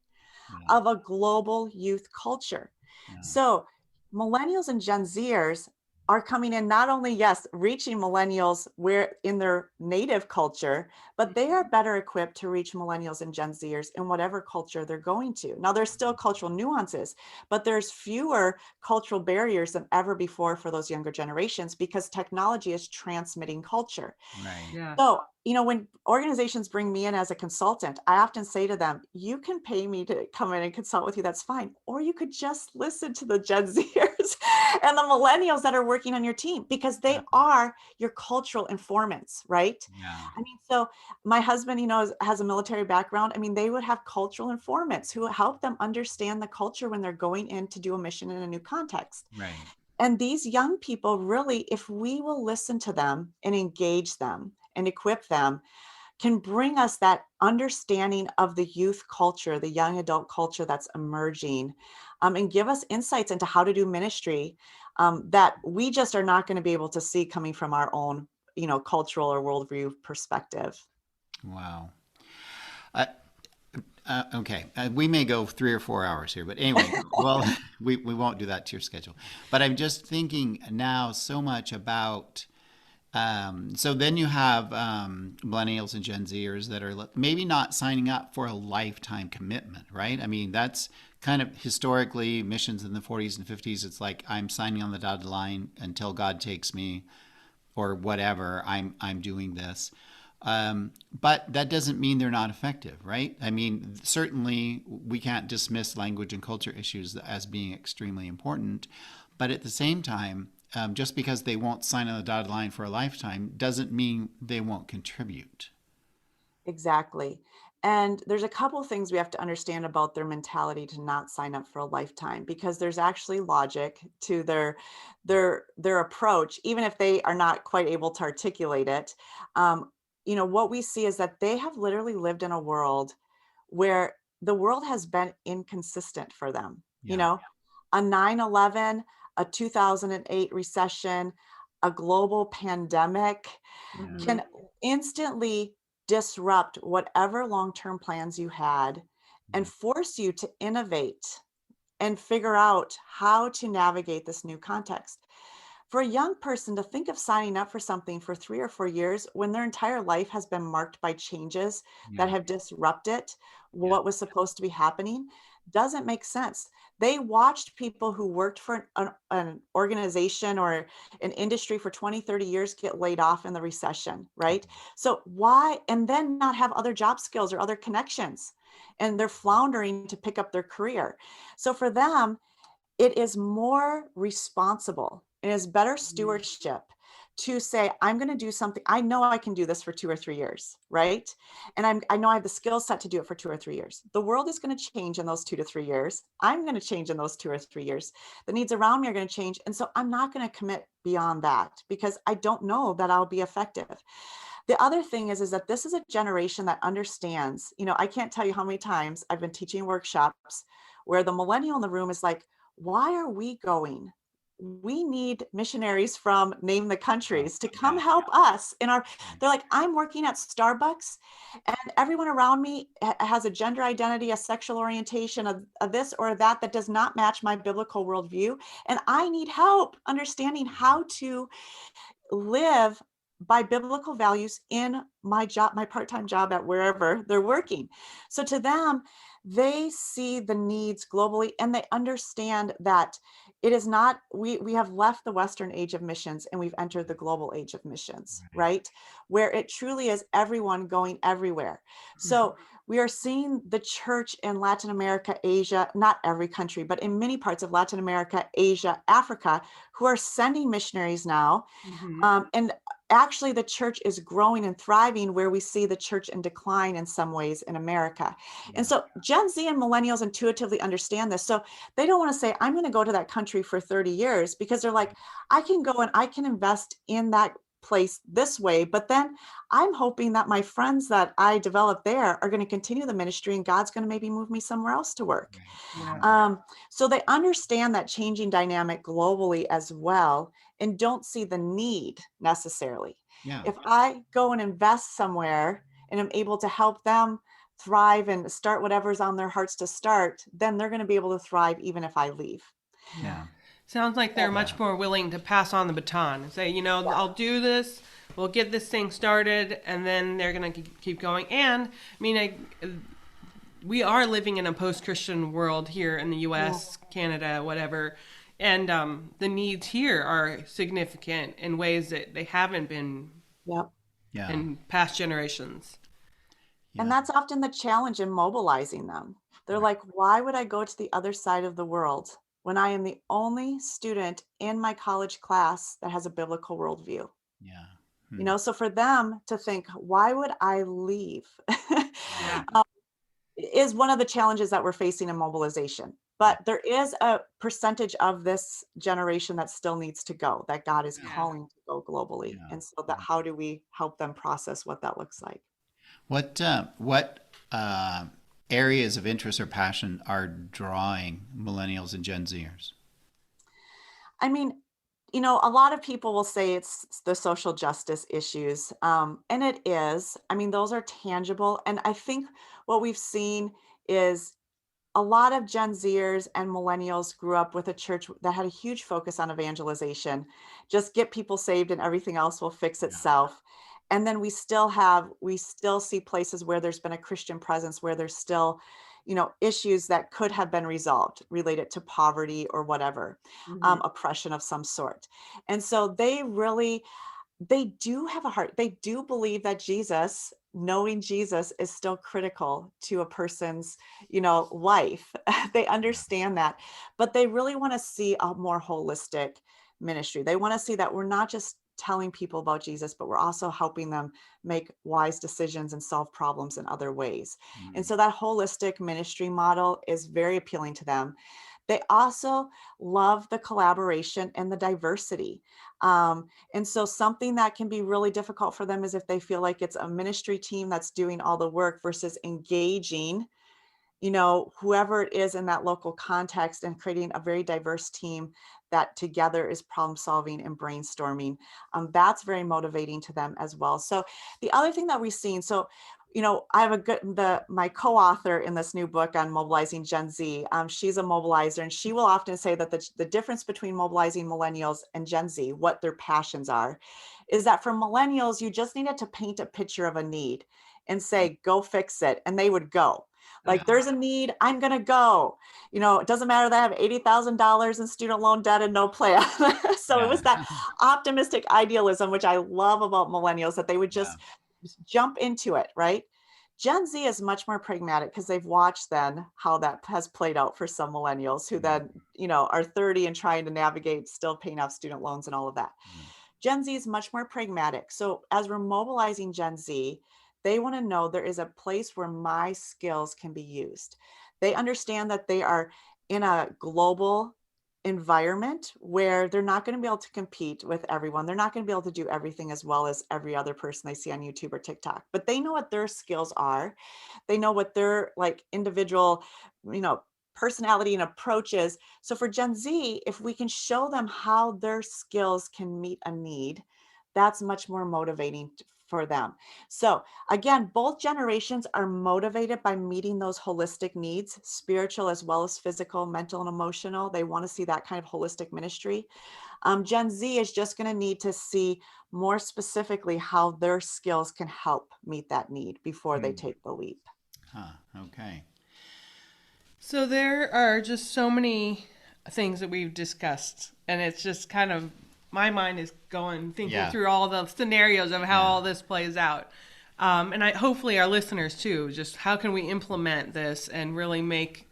Yeah. of a global youth culture. Yeah. So millennials and Gen Zers are coming in not only, yes, reaching millennials where in their native culture, but they are better equipped to reach millennials and Gen Zers in whatever culture they're going to. Now, there's still cultural nuances, but there's fewer cultural barriers than ever before for those younger generations because technology is transmitting culture. Right. Yeah. So, when organizations bring me in as a consultant, I often say to them, you can pay me to come in and consult with you, that's fine. Or you could just listen to the Gen Zers and the millennials that are working on your team because they Yeah. are your cultural informants, right? Yeah. I mean, so my husband, has a military background. I mean, they would have cultural informants who help them understand the culture when they're going in to do a mission in a new context. Right. And these young people really, if we will listen to them and engage them and equip them, can bring us that understanding of the youth culture, the young adult culture that's emerging, and give us insights into how to do ministry that we just are not going to be able to see coming from our own, cultural or worldview perspective. Wow. Uh, okay. We may go 3 or 4 hours here, but anyway, well, we won't do that to your schedule. But I'm just thinking now so much about. So then you have millennials and Gen Zers that are maybe not signing up for a lifetime commitment, right? I mean, that's kind of historically missions in the 40s and 50s. It's like I'm signing on the dotted line until God takes me, or whatever. I'm doing this. But that doesn't mean they're not effective, right? I mean, certainly we can't dismiss language and culture issues as being extremely important, but at the same time, just because they won't sign on the dotted line for a lifetime doesn't mean they won't contribute. Exactly. And there's a couple things we have to understand about their mentality to not sign up for a lifetime because there's actually logic to their approach, even if they are not quite able to articulate it. What we see is that they have literally lived in a world where the world has been inconsistent for them. Yeah. A 9/11, a 2008 recession, a global pandemic Yeah. can instantly disrupt whatever long-term plans you had and Yeah. force you to innovate and figure out how to navigate this new context. For a young person to think of signing up for something for 3 or 4 years when their entire life has been marked by changes that Yeah. have disrupted Yeah. what was supposed to be happening doesn't make sense. They watched people who worked for an organization or an industry for 20, 30 years get laid off in the recession, right? So why, and then not have other job skills or other connections, and they're floundering to pick up their career. So for them, it is more responsible It is better stewardship to say, I'm going to do something. I know I can do this for 2 or 3 years, right? And I know I have the skill set to do it for 2 or 3 years. The world is going to change in those 2 to 3 years. I'm going to change in those 2 or 3 years. The needs around me are going to change. And so I'm not going to commit beyond that because I don't know that I'll be effective. The other thing is that this is a generation that understands, I can't tell you how many times I've been teaching workshops where the millennial in the room is like, why are we going? We need missionaries from name the countries to come help us in our, they're like, I'm working at Starbucks and everyone around me has a gender identity, a sexual orientation of this or that does not match my biblical worldview. And I need help understanding how to live by biblical values in my job, my part-time job at wherever they're working. So to them, they see the needs globally and they understand that it is not, we have left the Western age of missions and we've entered the global age of missions, right? Where it truly is everyone going everywhere. So we are seeing the church in Latin America, Asia, not every country, but in many parts of Latin America, Asia, Africa, who are sending missionaries now. And actually the church is growing and thriving where we see the church in decline in some ways in America. And so Gen Z and millennials intuitively understand this. So they don't want to say, I'm going to go to that country for 30 years because they're like, I can go and I can invest in that place this way. But then I'm hoping that my friends that I develop there are going to continue the ministry and God's going to maybe move me somewhere else to work. So they understand that changing dynamic globally as well and don't see the need necessarily. If I go and invest somewhere and am able to help them thrive and start whatever's on their hearts to start, then they're going to be able to thrive even if I leave. Sounds like they're much more willing to pass on the baton and say, I'll do this, we'll get this thing started, and then they're going to keep going. And, we are living in a post-Christian world here in the U.S., Canada, whatever, and the needs here are significant in ways that they haven't been in past generations. And that's often the challenge in mobilizing them. They're like, why would I go to the other side of the world when I am the only student in my college class that has a biblical worldview? So for them to think, why would I leave? Is one of the challenges that we're facing in mobilization. But there is a percentage of this generation that still needs to go, that God is calling to go globally. And so that how do we help them process what that looks like? What areas of interest or passion are drawing millennials and Gen Zers? A lot of people will say it's the social justice issues. And it is. Those are tangible. And I think what we've seen is a lot of Gen Zers and millennials grew up with a church that had a huge focus on evangelization. Just get people saved and everything else will fix itself. And then we still see places where there's been a Christian presence, where there's still, issues that could have been resolved related to poverty or whatever, oppression of some sort. And so they do have a heart. They do believe that knowing Jesus is still critical to a person's, life. They understand that, but they really want to see a more holistic ministry. They want to see that we're not just telling people about Jesus, but we're also helping them make wise decisions and solve problems in other ways. And so that holistic ministry model is very appealing to them. They also love the collaboration and the diversity. And so something that can be really difficult for them is if they feel like it's a ministry team that's doing all the work versus engaging, whoever it is in that local context and creating a very diverse team that together is problem solving and brainstorming. That's very motivating to them as well. So the other thing that we've seen, I have my co-author in this new book on mobilizing Gen Z. She's a mobilizer, and she will often say that the difference between mobilizing millennials and Gen Z, what their passions are, is that for millennials, you just needed to paint a picture of a need and say, go fix it. And they would go. Like, there's a need, I'm going to go. It doesn't matter that I have $80,000 in student loan debt and no plan. So it was that optimistic idealism, which I love about millennials, that they would just jump into it, right? Gen Z is much more pragmatic because they've watched then how that has played out for some millennials who then, are 30 and trying to navigate still paying off student loans and all of that. Yeah. Gen Z is much more pragmatic. So as we're mobilizing Gen Z, they want to know there is a place where my skills can be used. They understand that they are in a global environment where they're not going to be able to compete with everyone. They're not going to be able to do everything as well as every other person they see on YouTube or TikTok, but they know what their skills are. They know what their like individual, personality and approach is. So for Gen Z, if we can show them how their skills can meet a need, that's much more motivating for them. So again, both generations are motivated by meeting those holistic needs, spiritual as well as physical, mental, and emotional. They want to see that kind of holistic ministry. Gen Z is just going to need to see more specifically how their skills can help meet that need before they take the leap. Huh. Okay. So there are just so many things that we've discussed, and it's just kind of my mind is going thinking Yeah. through all the scenarios of how Yeah. all this plays out. And hopefully our listeners too, just how can we implement this and really make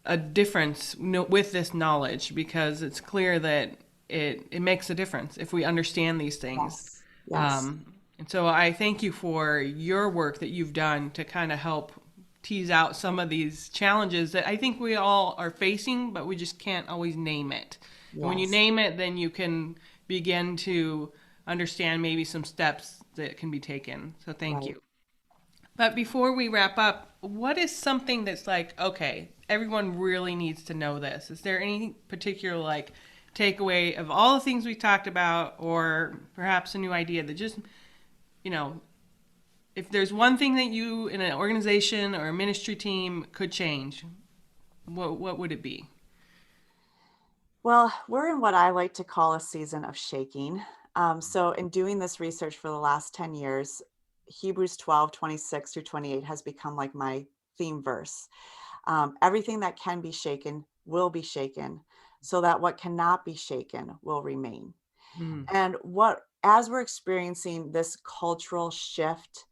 a difference with this knowledge, because it's clear that it makes a difference if we understand these things. Yes. Yes. And so I thank you for your work that you've done to kind of help tease out some of these challenges that I think we all are facing, but we just can't always name it. Yes. And when you name it, then you can begin to understand maybe some steps that can be taken. So thank you. But before we wrap up, what is something that's like, okay, everyone really needs to know this? Is there any particular like takeaway of all the things we talked about, or perhaps a new idea that just, if there's one thing that you in an organization or a ministry team could change, what would it be? Well, we're in what I like to call a season of shaking. So in doing this research for the last 10 years, Hebrews 12:26-28 has become like my theme verse. Everything that can be shaken will be shaken, so that what cannot be shaken will remain. Mm. And as we're experiencing this cultural shift,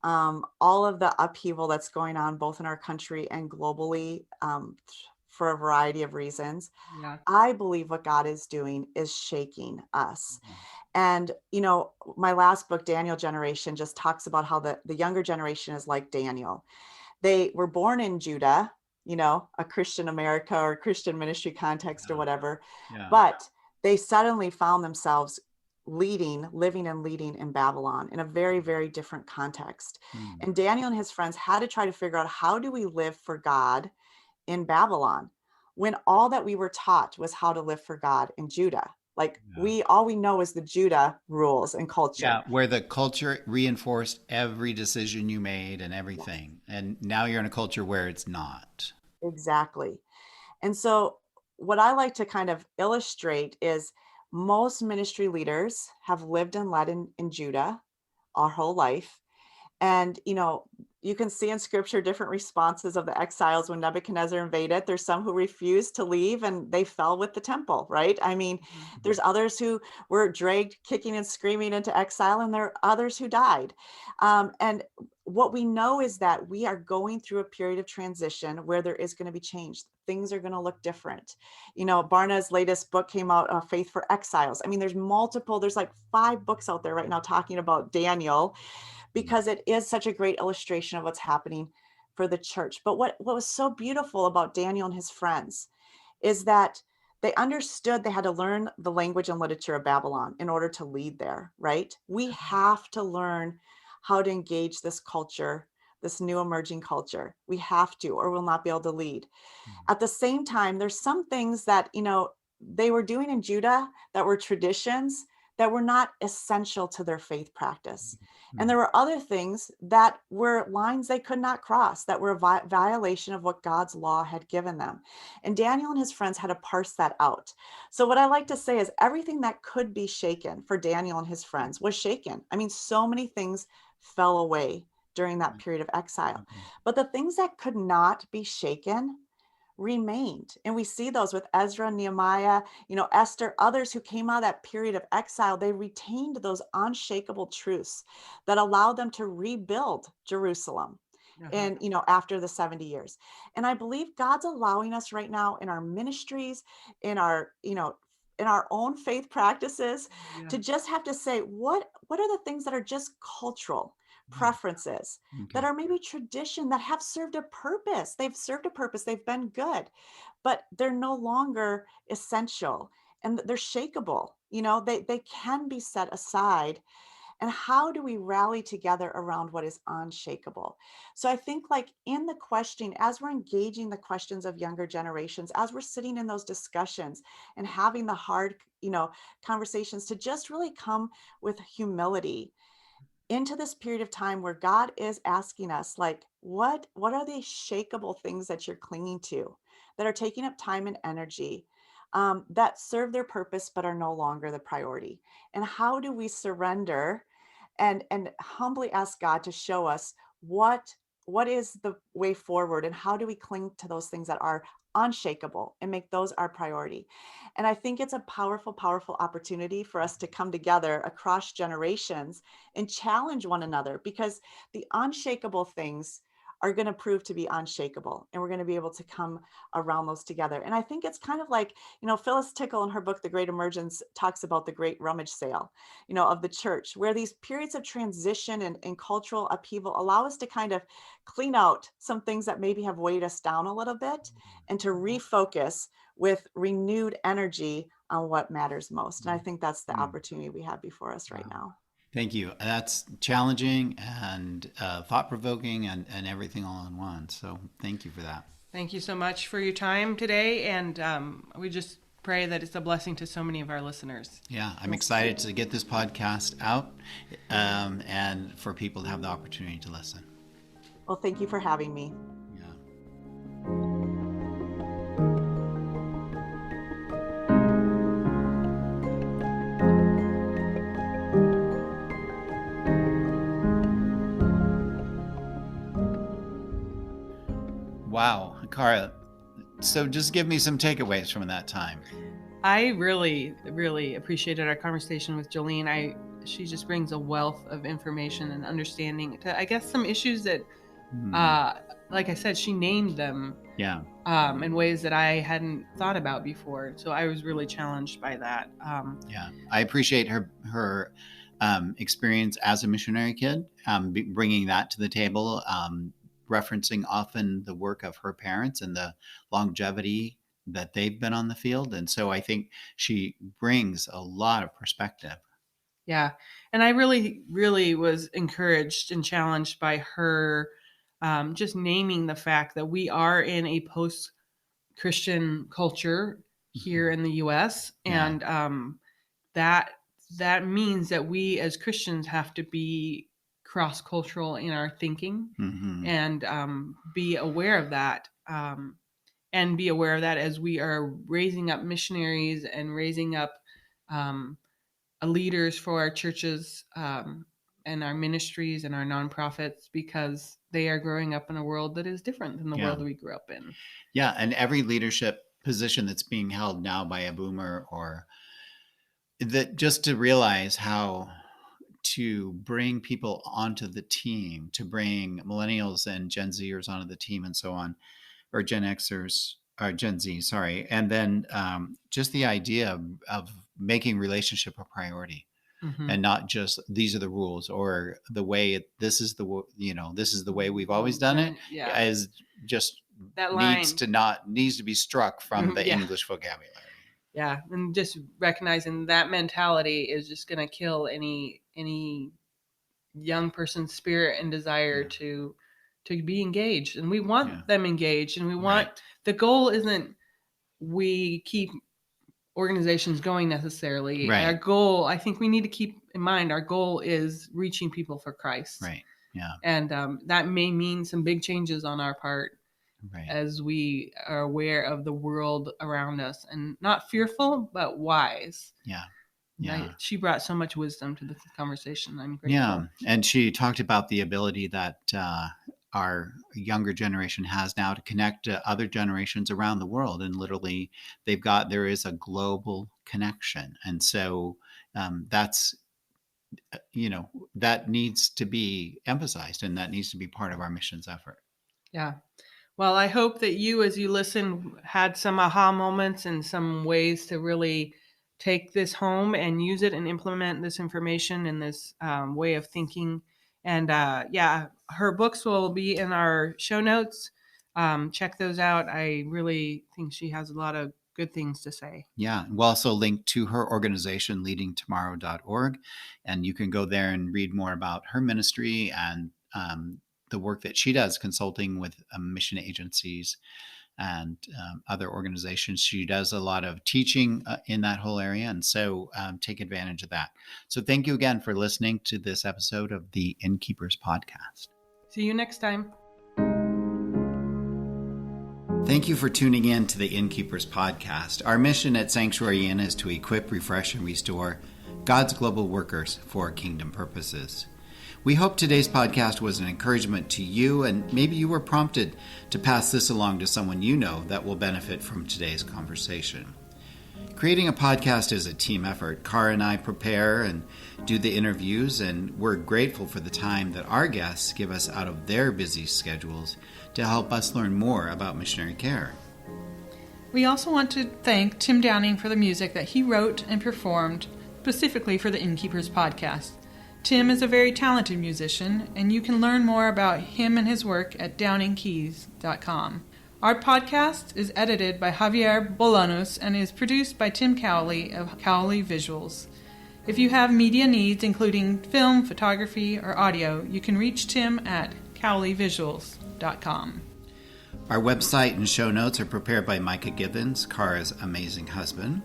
all of the upheaval that's going on both in our country and globally, for a variety of reasons, Yeah. I believe what God is doing is shaking us. And, my last book, Daniel Generation, just talks about how the younger generation is like Daniel. They were born in Judah, a Christian America or Christian ministry context or whatever, Yeah. but they suddenly found themselves living and leading in Babylon in a very, very different context. And Daniel and his friends had to try to figure out, how do we live for God in Babylon when all that we were taught was how to live for God in Judah? Like all we know is the Judah rules and culture. Yeah, where the culture reinforced every decision you made and everything. And now you're in a culture where it's not. Exactly. And so what I like to kind of illustrate is most ministry leaders have lived and led in Judah our whole life. And, you can see in scripture different responses of the exiles when Nebuchadnezzar invaded. There's some who refused to leave and they fell with the temple, right? I mean, there's others who were dragged kicking and screaming into exile, and there are others who died. And what we know is that we are going through a period of transition where there is going to be change. Things are going to look different. Barna's latest book came out, Faith for Exiles. I mean, there's like 5 books out there right now talking about Daniel, because it is such a great illustration of what's happening for the church. But what was so beautiful about Daniel and his friends is that they understood they had to learn the language and literature of Babylon in order to lead there, right? We have to learn how to engage this culture, this new emerging culture. We have to, or we'll not be able to lead. At the same time, there's some things that, they were doing in Judah that were traditions that were not essential to their faith practice. And there were other things that were lines they could not cross, that were a violation of what God's law had given them. And Daniel and his friends had to parse that out. So what I like to say is everything that could be shaken for Daniel and his friends was shaken. I mean, so many things fell away during that period of exile. But the things that could not be shaken remained. And we see those with Ezra, Nehemiah, Esther, others who came out of that period of exile. They retained those unshakable truths that allowed them to rebuild Jerusalem Uh-huh. and after the 70 years. And I believe God's allowing us right now in our ministries, in our in our own faith practices, Yeah. to just have to say, what are the things that are just cultural preferences, that Okay. are maybe tradition, that have served a purpose? They've served a purpose, they've been good, but they're no longer essential, and they're shakable. They can be set aside. And how do we rally together around what is unshakable? So I think, like, in the question, as we're engaging the questions of younger generations, as we're sitting in those discussions and having the hard conversations, to just really come with humility into this period of time where God is asking us, like, what are the shakable things that you're clinging to, that are taking up time and energy, that serve their purpose but are no longer the priority? And how do we surrender and humbly ask God to show us what is the way forward, and how do we cling to those things that are unshakable and make those our priority? And I think it's a powerful, powerful opportunity for us to come together across generations and challenge one another, because the unshakable things are going to prove to be unshakable, and we're going to be able to come around those together. And I think it's kind of like, Phyllis Tickle in her book The Great Emergence talks about the great rummage sale, of the church, where these periods of transition and cultural upheaval allow us to kind of clean out some things that maybe have weighed us down a little bit, and to refocus with renewed energy on what matters most. And I think that's the Mm. opportunity we have before us right Wow. now. Thank you. That's challenging and thought provoking and everything all in one. So thank you for that. Thank you so much for your time today. And we just pray that it's a blessing to so many of our listeners. Yeah, I'm Yes. excited to get this podcast out and for people to have the opportunity to listen. Well, thank you for having me. Yeah. Wow, Cara. So just give me some takeaways from that time. I really, really appreciated our conversation with Jolene. She just brings a wealth of information and understanding to, I guess, some issues that, like I said, she named them Yeah. in ways that I hadn't thought about before. So I was really challenged by that. Yeah, I appreciate her experience as a missionary kid, bringing that to the table, referencing often the work of her parents and the longevity that they've been on the field. And so I think she brings a lot of perspective. Yeah. And I really, really was encouraged and challenged by her just naming the fact that we are in a post Christian culture here in the US. Yeah. And that means that we as Christians have to be cross cultural in our thinking Mm-hmm. and be aware of that. And be aware of that as we are raising up missionaries and raising up um, leaders for our churches and our ministries and our nonprofits, because they are growing up in a world that is different than the Yeah. world we grew up in. Yeah, and every leadership position that's being held now by a boomer, or that, just to realize how to bring people onto the team, to bring millennials and Gen Zers onto the team and so on, or Gen Xers or Gen Z, sorry. And then just the idea of making relationship a priority, Mm-hmm. and not just these are the rules or the way this is the way we've always done it, Yeah. as just That line needs to be struck from the Yeah. English vocabulary. Yeah, and just recognizing that mentality is just going to kill any young person's spirit and desire Yeah. to be engaged. And we want Yeah. them engaged, and we want Right. the goal isn't we keep organizations going necessarily. Right. Our goal, I think we need to keep in mind, our goal is reaching people for Christ. Right. Yeah. And that may mean some big changes on our part, Right. as we are aware of the world around us, and not fearful, but wise. Yeah. Yeah. She brought so much wisdom to the conversation. I'm grateful. Yeah. And she talked about the ability that our younger generation has now to connect to other generations around the world. And literally, there is a global connection. And so that's, that needs to be emphasized, and that needs to be part of our missions effort. Yeah. Well, I hope that you, as you listen, had some aha moments and some ways to really take this home and use it and implement this information and this way of thinking. And her books will be in our show notes. Check those out. I really think she has a lot of good things to say. Yeah. We'll also link to her organization, leadingtomorrow.org. And you can go there and read more about her ministry and the work that she does consulting with mission agencies and other organizations. She does a lot of teaching in that whole area. And so take advantage of that. So thank you again for listening to this episode of the Innkeepers podcast. See you next time. Thank you for tuning in to the Innkeepers podcast. Our mission at Sanctuary Inn is to equip, refresh, and restore God's global workers for kingdom purposes. We hope today's podcast was an encouragement to you, and maybe you were prompted to pass this along to someone you know that will benefit from today's conversation. Creating a podcast is a team effort. Cara and I prepare and do the interviews, and we're grateful for the time that our guests give us out of their busy schedules to help us learn more about missionary care. We also want to thank Tim Downing for the music that he wrote and performed specifically for the Innkeepers podcast. Tim is a very talented musician, and you can learn more about him and his work at downingkeys.com. Our podcast is edited by Javier Bolanos and is produced by Tim Cowley of Cowley Visuals. If you have media needs, including film, photography, or audio, you can reach Tim at cowleyvisuals.com. Our website and show notes are prepared by Micah Gibbons, Cara's amazing husband.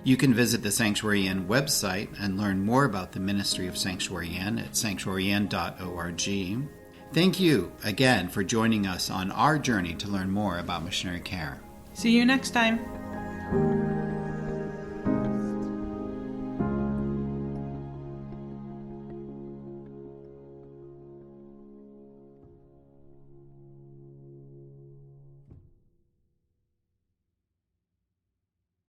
You can visit the Sanctuary Inn website and learn more about the ministry of Sanctuary Inn at sanctuaryinn.org. Thank you again for joining us on our journey to learn more about missionary care. See you next time.